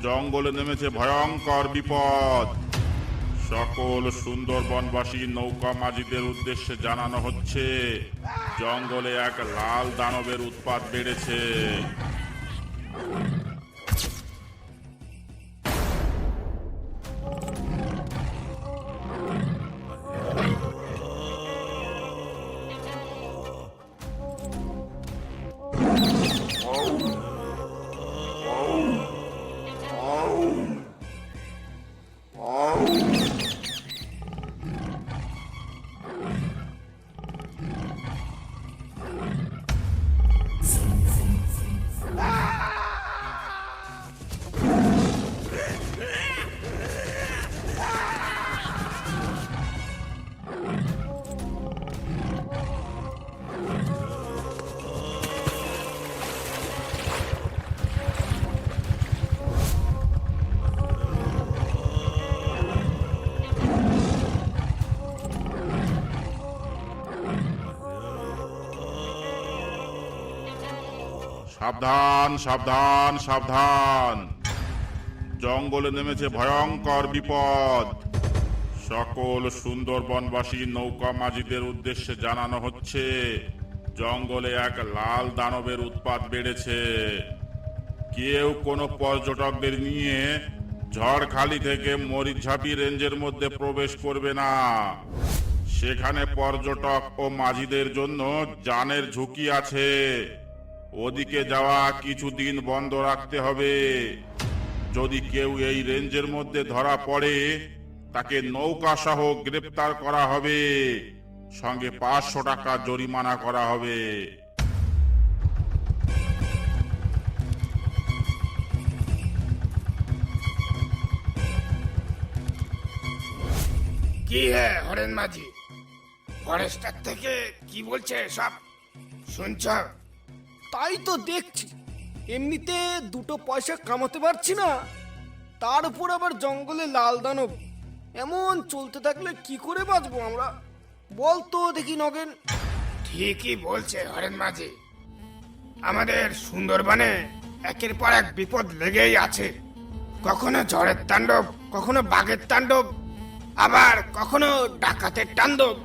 জঙ্গলে নেমেছে ভয়ঙ্কর বিপদ। সকল সুন্দরবনবাসী নৌকা মাঝিদের উদ্দেশ্যে জানানো হচ্ছে, জঙ্গলে এক লাল দানবের উৎপাত বেড়েছে। সাবধান সাবধান সাবধান, জঙ্গলে নেমেছে ভয়ঙ্কর বিপদ। সকল সুন্দরবনবাসী নৌকা মাঝিদের উদ্দেশ্যে জানানো হচ্ছে, জঙ্গলে এক লাল দানবের উৎপাত বেড়েছে। কেউ কোনো পর্যটকদের নিয়ে ঝড়খালি থেকে মরিচঝাপি রেঞ্জের মধ্যে প্রবেশ করবে না। সেখানে পর্যটক ও মাঝিদের জন্য জানের ঝুঁকি আছে। ওদিকে যাওয়া কিছুদিন বন্ধ রাখতে হবে। যদি কেউ এই রেঞ্জের মধ্যে ধরা পড়ে, তাকে নৌকা সহ গ্রেপ্তার করা হবে, সঙ্গে 500 টাকা জরিমানা করা হবে। কি হে হরেন মাঝি, ফরেস্টার থেকে কি বলছে সব শুনছ? তাই তো দেখছি, এমনিতে দুটো পয়সা কামাতে পারছি না, তার উপর আবার জঙ্গলে লাল দানব। এমন চলতে থাকলে কি করে বাঁচবো আমরা, বল তো দেখি নগেন। ঠিকই বলছে হরেন মাঝি, আমাদের সুন্দরবনে একের পর এক বিপদ লেগেই আছে। কখনো ঝড়ের তাণ্ডব, কখনো বাঘের তাণ্ডব, আবার কখনো ডাকাতের তাণ্ডব।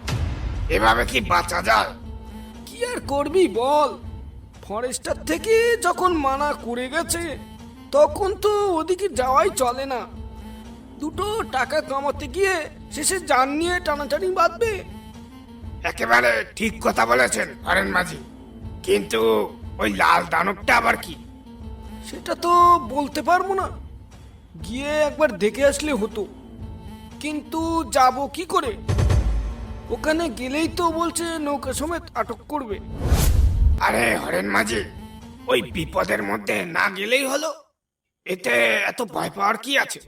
এভাবে কি বাঁচা যায়? কি আর করবি বল, ফরেস্টার থেকে যখন মানা করে গেছে, তখন তো ওদিকে যাওয়াই চলে না। দুটো টাকা কামাতে গিয়ে শেষে জান নিয়ে টানাটানি বাঁধবে। একেবারে ঠিক কথা বলেছেন হরেন মাঝি, কিন্তু ওই লাল দানবটা আবার কি? সেটা তো বলতে পারবো না, গিয়ে একবার দেখে আসলে হতো। কিন্তু যাব কি করে? ওখানে গেলেই তো বলছে নৌকা সমেত আটক করবে। আরে হরেন মাঝি, ওই বিপদের মধ্যে না গেলেই হলো, এতে এত ভয় পাওয়ার কি আছে?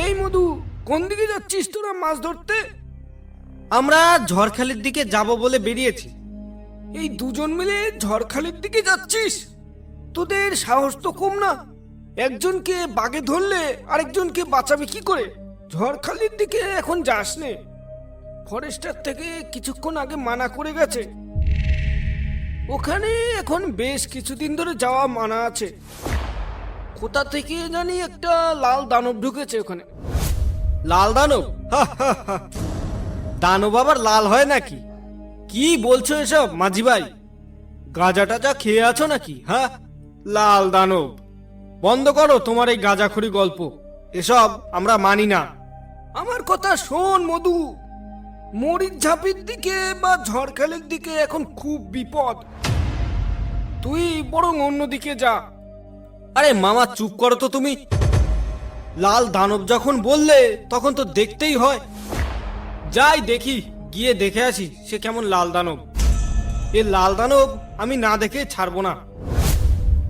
এই মধু, কোন দিকে যাচ্ছিস তোরা মাছ ধরতে? আমরা ঝড়খালির দিকে যাব বলে বেরিয়েছি। এই দুজন মিলে ঝড়খালির দিকে যাচ্ছিস? তোদের সাহস তো কম না। একজনকে বাগে ধরলে আরেকজনকে বাঁচাবে কি করে? ঝড়খালির দিকে এখন যাস নে, ফরেস্টার থেকে কিছুক্ষণ আগে মানা করে গেছে। ওখানে এখন বেশ কিছুদিন ধরে যাওয়া মানা আছে। কোথা থেকে জানি একটা লাল দানব ঢুকেছে ওখানে। লাল দানব? হা, হা, হা। দানব আবার লাল হয় নাকি? কি বলছো এসব মাঝি ভাই? গাঁজা টাজা খেয়ে আছো নাকি? হ্যাঁ, লাল দানব, বন্ধ করো তোমার এই গাঁজাখড়ি গল্প। এসব আমরা মানি না। আমার কথা শোন মধু, মরিচঝাপির দিকে বা ঝড়খালির দিকে এখন খুব বিপদ। তুই বরং অন্যদিকে যা। আরে মামা চুপ করো তো তুমি। লাল দানব যখন বললে তখন তো দেখতেই হয়। যাই দেখি, গিয়ে দেখে আসি সে কেমন লাল দানব। এ লাল দানব আমি না দেখে ছাড়বো না।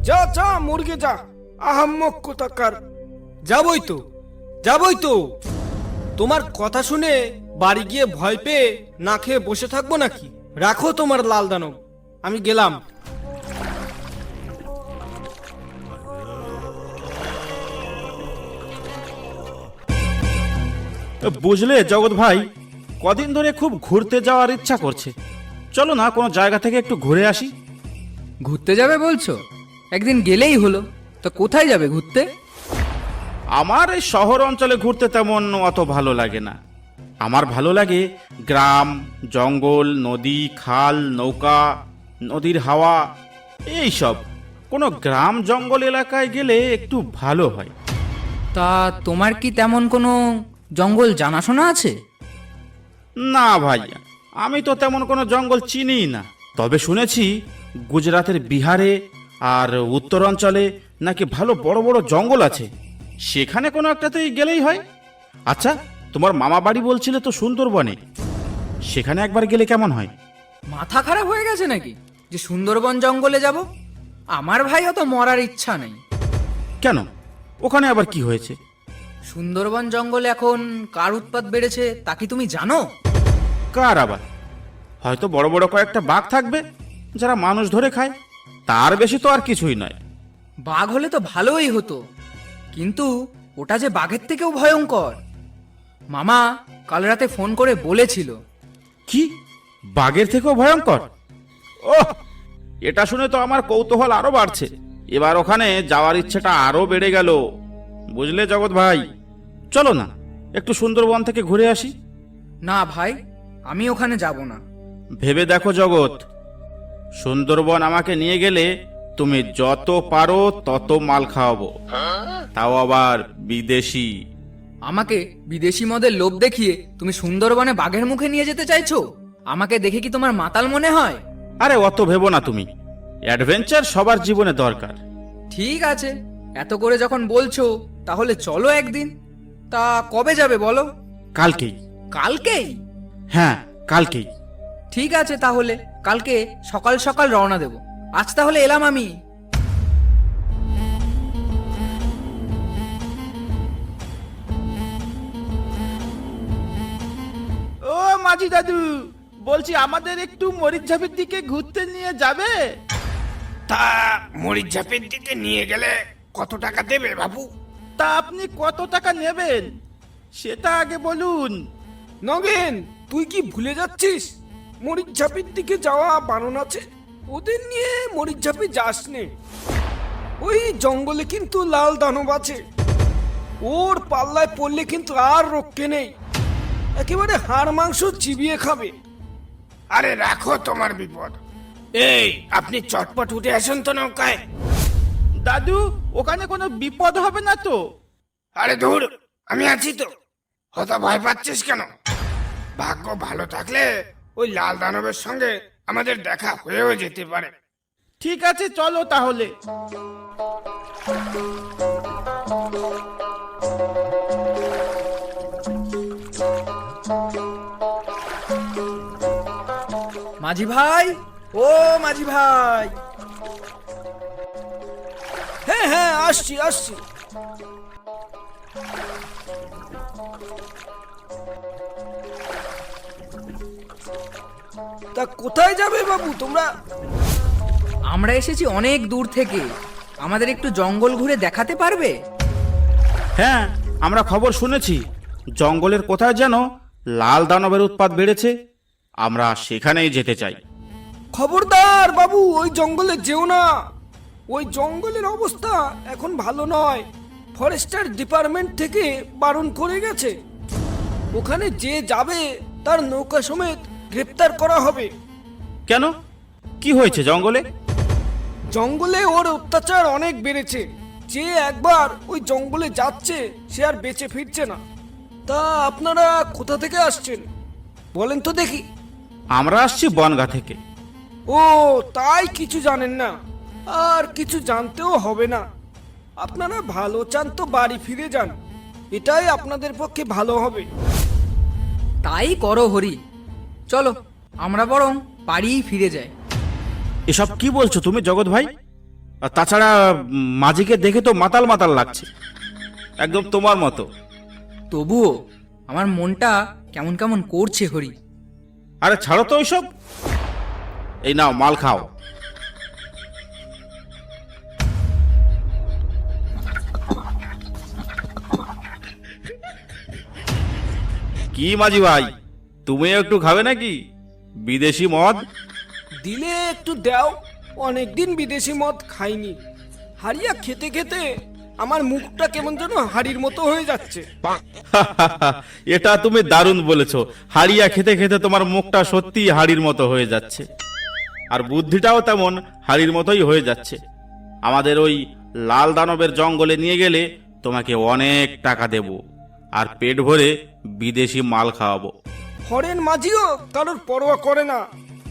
যা যা, মুরগে যা, আহাম্মক কোথাকার। যাবই তো, যাবই তো। তোমার কথা শুনে বাড়ি গিয়ে ভয় পেয়ে না খেয়ে বসে থাকবো নাকি? রাখো তোমার লাল দানব, আমি গেলাম। বুঝলে জগৎ ভাই, কদিন ধরে খুব ঘুরতে যাওয়ার ইচ্ছা করছে। চলো না কোনো জায়গা থেকে একটু ঘুরে আসি। ঘুরতে যাবে বলছো? একদিন গেলেই হলো। তো কোথায় যাবে ঘুরতে? আমার এই শহর অঞ্চলে ঘুরতে তেমন অত ভালো লাগে না। আমার ভালো লাগে গ্রাম, জঙ্গল, নদী, খাল, নৌকা, নদীর হাওয়া, এই সব। কোনো গ্রাম জঙ্গল এলাকায় গেলে একটু ভালো হয়। তা তোমার কি তেমন কোনো জঙ্গল জানাশোনা আছে? না ভাই, আমি তো তেমন কোনো জঙ্গল চিনিই না। তবে শুনেছি গুজরাতের বিহারে আর উত্তরাঞ্চলে নাকি ভালো বড় বড় জঙ্গল আছে। সেখানে কোনো একটাতেই গেলেই হয়। আচ্ছা, তোমার মামা বাড়ি বলছিলে তো সুন্দরবনে, সেখানে একবার গেলে কেমন হয়? মাথা খারাপ হয়ে গেছে নাকি যে সুন্দরবন জঙ্গলে যাব? আমার ভাই অত মরার ইচ্ছা নেই। কেন, ওখানে আবার কি হয়েছে? সুন্দরবন জঙ্গলে এখন কার উৎপাত বেড়েছে তা কি তুমি জানো? কার আবার? হয়তো বড় বড় কয়েকটা বাঘ থাকবে যারা মানুষ ধরে খায়, তার বেশি তো আর কিছুই নয়। বাঘ হলে তো ভালোই হতো, কিন্তু ওটা যে বাঘের থেকেও ভয়ঙ্কর। মামা কাল রাতে ফোন করে বলেছিল। কি, বাঘের থেকেও ভয়ঙ্কর? ওহ, এটা শুনে তো আমার কৌতূহল আরো বাড়ছে। এবার ওখানে যাওয়ার ইচ্ছেটা আরো বেড়ে গেল। বুঝলে জগৎ ভাই, চলো না একটু সুন্দরবন থেকে ঘুরে আসি। না ভাই, আমি ওখানে যাব না। ভেবে দেখো জগৎ, সুন্দরবন আমাকে নিয়ে গেলে তুমি যত পারো তত মাল খাওয়াবো, তাও আবার বিদেশি। আমাকে বিদেশি মদের লোভ দেখিয়ে তুমি সুন্দরবনে বাঘের মুখে নিয়ে যেতে চাইছো? আমাকে দেখে কি তোমার মাতাল মনে হয়? আরে অত ভেবো না তুমি, অ্যাডভেঞ্চার সবার জীবনে দরকার। ঠিক আছে, এত করে যখন বলছো তাহলে চলো একদিন। তা কবে যাবে বলো? কালকেই। কালকেই? হ্যাঁ, কালকেই। ঠিক আছে, তাহলে কালকে সকাল সকাল রওনা দেব। আজ তাহলে এলাম আমি। ও মাঝি দাদু, বলছি আমাদের একটু মরিচঝাপের দিকে ঘুরতে নিয়ে যাবে? তা মরিচঝাপের দিকে নিয়ে গেলে কত টাকা দেবে বাবু? তা আপনি কত টাকা নেবেন সেটা আগে বলুন। নগেন, তুই কি ভুলে যাচ্ছিস মরিচঝাপির দিকে যাওয়া বারণ আছে? ওদের নিয়ে মরিচঝাপে যাস নে। ওই জঙ্গলে কিন্তু লাল দানব আছে, ওর পাল্লায় পড়লে কিন্তু আর রক্ষে নেই, একেবারে হাড় মাংস চিবিয়ে খাবে। আরে রাখো তোমার বিপদ। এই, আপনি চটপট উঠে আসুন তো নৌকায়। দাদু, ওখানে কোনো বিপদ হবে না তো? আরে ধুর, আমি আছি তো, হয়তো ভয় পাচ্ছিস কেন? ভাগ্য ভালো থাকলে ওই লাল দানবের সঙ্গে আমাদের দেখা হয়েও যেতে পারে। ঠিক আছে, চলো তাহলে। মাঝি ভাই, ও মাঝি ভাই। হ্যাঁ হ্যাঁ, আসছি আসছি। তা কোথায় যাবে বাবু তোমরা? আমরা এসেছি অনেক দূর থেকে, আমাদের একটু জঙ্গল ঘুরে দেখাতে পারবে? হ্যাঁ, আমরা খবর শুনেছি জঙ্গলের কোথায় যেন লাল দানবের উৎপাত বেড়েছে। আমরা সেখানেই যেতে চাই। খবরদার বাবু, ওই জঙ্গলে যেও না। ওই জঙ্গলের অবস্থা এখন ভালো নয়, ফরেস্টার ডিপার্টমেন্ট থেকে বারণ করে গেছে। ওখানে যে যাবে তার নৌকা সমেত গ্রেপ্তার করা হবে। কেন, কি হয়েছে জঙ্গলে? জঙ্গলে ওর অত্যাচার অনেক বেড়েছে। যে একবার ওই জঙ্গলে যাচ্ছে সে আর বেঁচে ফিরছে না। তা আপনারা কোথা থেকে আসছেন বলেন তো দেখি? আমরা আসছি বনগা থেকে। ও, তাই কিছু জানেন না, আর কিছু জানতেও হবে না। আপনারা ভালো চান তো বাড়ি ফিরে যান, এটাই আপনাদের পক্ষে ভালো হবে। তাই করো হরি, চলো আমরা বরং বাড়িই ফিরে যাই। এসব কি বলছো তুমি জগৎ ভাই? আর তাছাড়া মাঝিকে দেখে তো মাতাল মাতাল লাগছে, একদম তোমার মতো। তবুও আমার মনটা কেমন কেমন করছে হরি। আরে ছাড়ো তো ওইসব, এই নাও মাল খাও। কি মাঝি ভাই, তুমি একটু খাবে নাকি বিদেশি মদ? দিলে একটু দাও, অনেকদিন বিদেশি মদ খাইনি। হারিয়া খেতে খেতে আমার মুখটা কেমন যেন হাড়ির মতো হয়ে যাচ্ছে। এটা তুমি দারুণ বলেছো, হাড়িয়া খেতে খেতে তোমার মুখটা সত্যি হাড়ির মতো হয়ে যাচ্ছে, আর বুদ্ধিটাও তেমন হাড়ির মতোই হয়ে যাচ্ছে। আমাদের ওই লাল দানবের জঙ্গলে নিয়ে গেলে তোমাকে অনেক টাকা দেব, আর পেট ভরে বিদেশি মাল খাওয়াবো। হরেন মাঝিও কারোর পরোয়া করে না।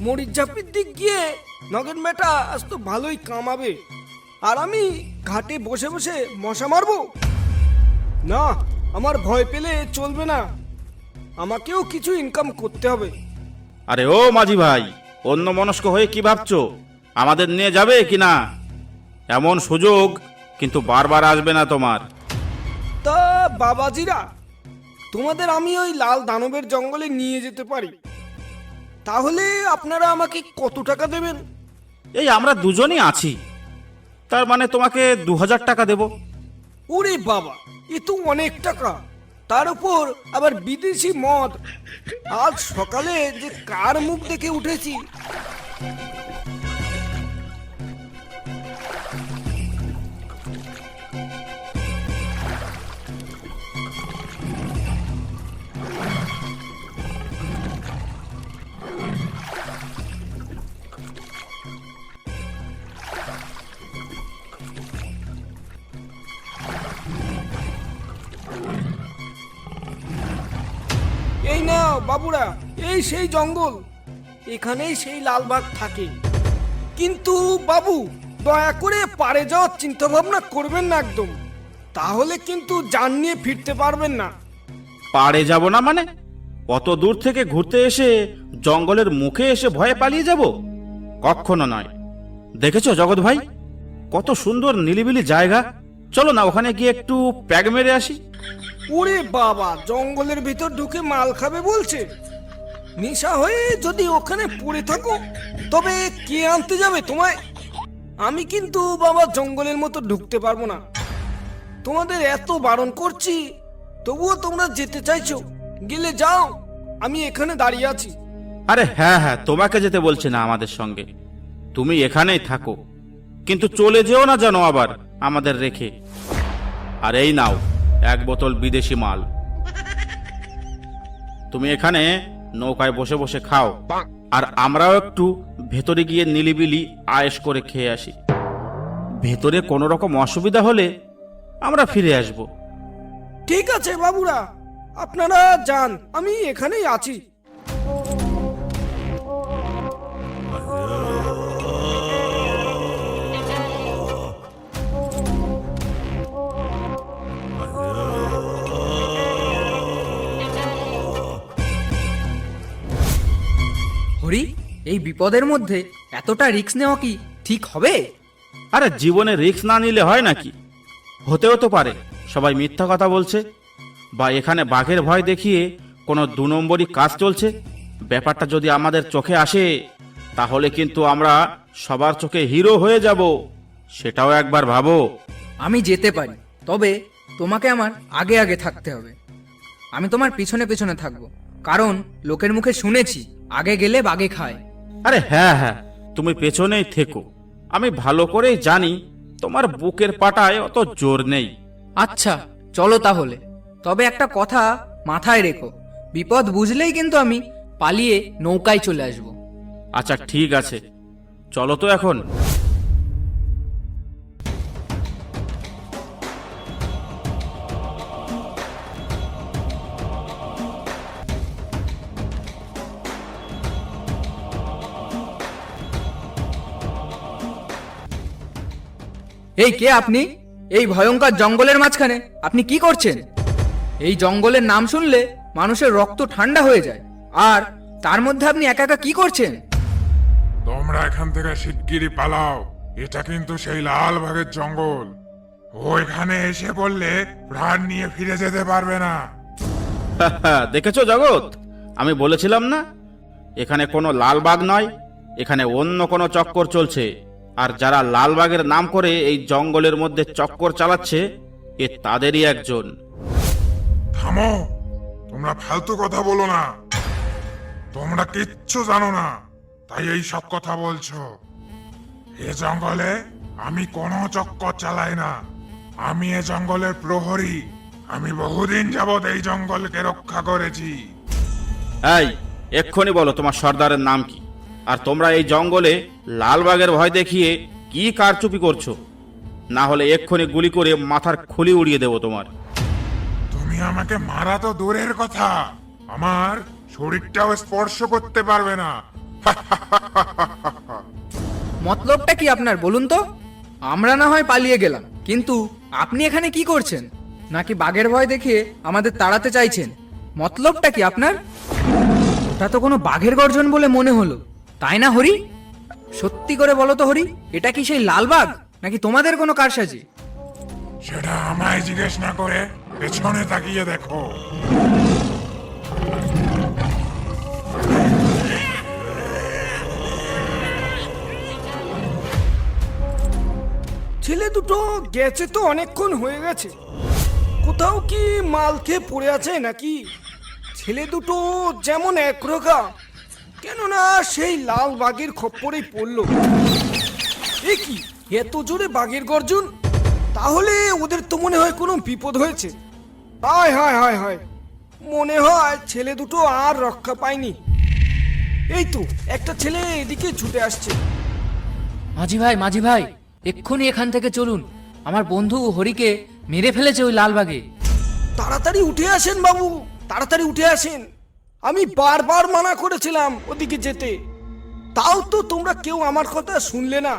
মরিচ ঝাপির দিক গিয়ে নগেন বেটা আজ তো ভালোই কামাবে, আর আমি ঘাটে বসে বসে মশা মারবো না। আমার ভয় পেলে চলবে না, আমাকেও কিছু ইনকাম করতে হবে। আরে ও মাঝি ভাই, অন্য মনস্ক হয়ে কি ভাবছো? আমাদের নিয়ে যাবে কি না? এমন সুযোগ কিন্তু বারবার আসবে না তোমার। তা বাবাজিরা, তোমাদের আমি ওই লাল দানবের জঙ্গলে নিয়ে যেতে পারি, তাহলে আপনারা আমাকে কত টাকা দেবেন? এই আমরা দুজনই আছি, তার মানে তোমাকে 2000 টাকা দেব। ওরে বাবা, এ তো অনেক টাকা, তার উপর আবার বিদেশি মদ। আজ সকালে যে কার মুখ দেখে উঠেছি। এই নাও বাবুরা, এই সেই জঙ্গল, এখানেই সেই লালবাগ থাকে। কিন্তু বাবু, দয়া করে পারে যাওয়ার চিন্তা ভাবনা করবেন না একদম, তাহলে কিন্তু জান নিয়ে ফিরতে পারবেন না। পাড়ে যাব না মানে? অত দূর থেকে ঘুরতে এসে জঙ্গলের মুখে এসে ভয়ে পালিয়ে যাব? কখনো নয়। দেখেছো জগৎ ভাই, কত সুন্দর নিলিবিলি জায়গা, চলো না ওখানে গিয়ে একটু প্যাগ মেরে আসি। ওরে বাবা, জঙ্গলের ভিতর ঢুকে মাল খাবে বলছে? নেশা হয়ে যদি ওখানে পড়ে থাকো তবে কে আনতে যাবে তোমায়? আমি কিন্তু বাবা জঙ্গলের মতো ঢুকতে পারবো না। তোমাদের এত বারণ করছি, তবুও তোমরা যেতে চাইছো। গেলে যাও, আমি এখানে দাঁড়িয়ে আছি। আরে হ্যাঁ হ্যাঁ, তোমাকে যেতে বলছে না আমাদের সঙ্গে, তুমি এখানেই থাকো, কিন্তু চলে যেও না যেন আবার আমাদের রেখে। আর এই নাও 1 বোতল বিদেশি মাল, তুমি এখানে নৌকায় বসে বসে খাও, আর আমরাও একটু ভেতরে গিয়ে নিলিবিলি আয়েশ করে খেয়ে আসি। ভেতরে কোনো রকম অসুবিধা হলে আমরা ফিরে আসব। ঠিক আছে বাবুরা, আপনারা যান, আমি এখানেই আছি। হরি, এই বিপদের মধ্যে এতটা রিস্ক নেওয়া কি ঠিক হবে? আরে জীবনে রিস্ক না নিলে হয় নাকি? হতেও তো পারে সবাই মিথ্যা কথা বলছে, বা এখানে বাঘের ভয় দেখিয়ে কোনো 2 নম্বরই কাজ চলছে। ব্যাপারটা যদি আমাদের চোখে আসে, তাহলে কিন্তু আমরা সবার চোখে হিরো হয়ে যাব, সেটাও একবার ভাবো। আমি যেতে পারি, তবে তোমাকে আমার আগে আগে থাকতে হবে। আমি তোমার পিছনে পিছনে থাকবো, কারণ লোকের মুখে শুনেছি আগে গেলে বাগে খায়। আরে হ্যাঁ হ্যাঁ, তুমি পেছনেই থেকো, আমি ভালো করেই জানি তোমার বুকের পাটায় অত জোর নেই। আচ্ছা চলো তাহলে, তবে একটা কথা মাথায় রেখো, বিপদ বুঝলেই কিন্তু আমি পালিয়ে নৌকায় চলে আসব। আচ্ছা ঠিক আছে, চলো তো এখন। এই কে আপনি? এই ভয়ঙ্কর জঙ্গলের মাঝখানে আপনি কি করছেন? এই জঙ্গলের নাম শুনলে মানুষের রক্ত ঠান্ডা হয়ে যায়, আর তার মধ্যে আপনি একা একা কি করছেন? তোমরা এখান থেকে শিগগিরই পালাও, এটা কিন্তু সেই লাল বাঘের জঙ্গল। ওইখানে এসে পড়লে প্রাণ নিয়ে ফিরে যেতে পারবে না। দেখেছো জগৎ, আমি বলেছিলাম না এখানে কোনো লালবাগ নয়, এখানে অন্য কোনো চক্কর চলছে। আর যারা লালবাগের নাম করে এই জঙ্গলের মধ্যে চক্কর চালাচ্ছে, এ তাদেরই একজন। থামো, তোমরা ফালতু কথা বলো না। তোমরা কিচ্ছু জানো না, তাই এই সব কথা বলছো। এ জঙ্গলে আমি কোনো চক্কর চালাই না। আমি এ জঙ্গলের প্রহরী। আমি বহুদিন যাবৎ এই জঙ্গলকে রক্ষা করেছি। এই এক্ষুনি বলো তোমার সর্দারের নাম কি, আর তোমরা এই জঙ্গলে লালবাগের ভয় দেখিয়ে কি কারচুপি করছো? না হলে এক্ষুনি গুলি করে মাথার খুলি উড়িয়ে দেবো তোমার। তুমি আমাকে মারা তো দূরের কথা, আমার শরীরটাও স্পর্শ করতে পারবে না। মতলবটা কি আপনার বলুন তো? আমরা না হয় পালিয়ে গেলাম, কিন্তু আপনি এখানে কি করছেন? নাকি বাঘের ভয় দেখিয়ে আমাদের তাড়াতে চাইছেন? মতলবটা কি আপনার? ওটা তো কোনো বাঘের গর্জন বলে মনে হলো, তাই না হরি? সত্যি করে বলো তো হরি, এটা কি সেই লাল বাঘ নাকি তোমাদের কোনো কারসাজি? সেটা আমায় জিজ্ঞেস না করে পেছনে তাকিয়ে দেখো। ছেলে দুটো গেছে তো অনেকক্ষণ হয়ে গেছে, কোথাও কি মাল খেয়ে পড়ে আছে নাকি? ছেলে দুটো যেমন একরোগা, কেননা সেই লাল বাঘের খপ্পরেই পড়লো। এ কি এত জোরে বাঘের গর্জন? তাহলে ওদের তো মনে হয় কোনো বিপদ হয়েছে। হায় হায় হায় হায়, মনে হয় ছেলে দুটো আর রক্ষা পায়নি। এই তো একটা ছেলে এদিকে ছুটে আসছে। মাঝি ভাই এক্ষুনি এখান থেকে চলুন, আমার বন্ধু হরিকে মেরে ফেলেছে ওই লালবাগে। তাড়াতাড়ি উঠে আসেন বাবু, তাড়াতাড়ি উঠে আসেন। আমি বারবার মানা করেছিলাম ওদিকে যেতে, তাও তো তোমরা কেউ আমার কথা শুনলে না।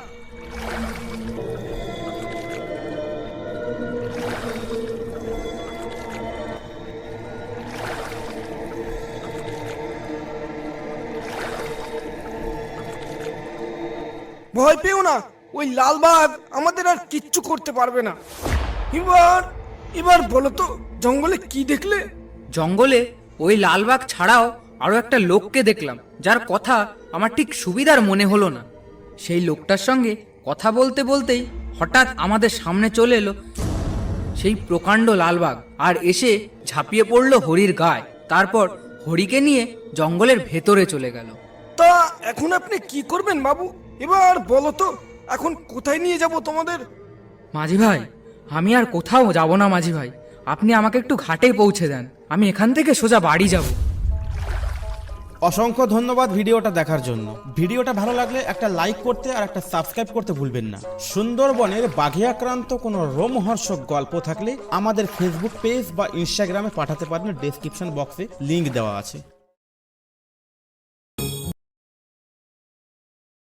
ভয় পেও না, ওই লালবাগ আমাদের আর কিচ্ছু করতে পারবে না। এবার বলো তো জঙ্গলে কি দেখলে? জঙ্গলে ওই লালবাগ ছাড়াও আরো একটা লোককে দেখলাম, যার কথা আমার ঠিক সুবিধার মনে হলো না। সেই লোকটার সঙ্গে কথা বলতে বলতেই হঠাৎ আমাদের সামনে চলে এলো সেই প্রকাণ্ড লালবাগ, আর এসে ঝাঁপিয়ে পড়লো হরির গায়ে। তারপর হরিকে নিয়ে জঙ্গলের ভেতরে চলে গেল। তা এখন আপনি কি করবেন বাবু? এবার বলো তো এখন কোথায় নিয়ে যাব তোমাদের? মাঝি ভাই, আমি আর কোথাও যাব না মাঝি ভাই, আপনি আমাকে একটু ঘাটে পৌঁছে দেন, আমি এখান থেকে সোজা বাড়ি যাব। অসংখ্য ধন্যবাদ ভিডিওটা দেখার জন্য। ভিডিওটা ভালো লাগলে একটা লাইক করতে আর একটা সাবস্ক্রাইব করতে ভুলবেন না। সুন্দরবনের বাঘে আক্রান্ত কোনো রোমহর্ষক গল্প থাকলে আমাদের ফেসবুক পেজ বা ইনস্টাগ্রামে পাঠাতে পারেন, ডেসক্রিপশন বক্সে লিংক দেওয়া আছে।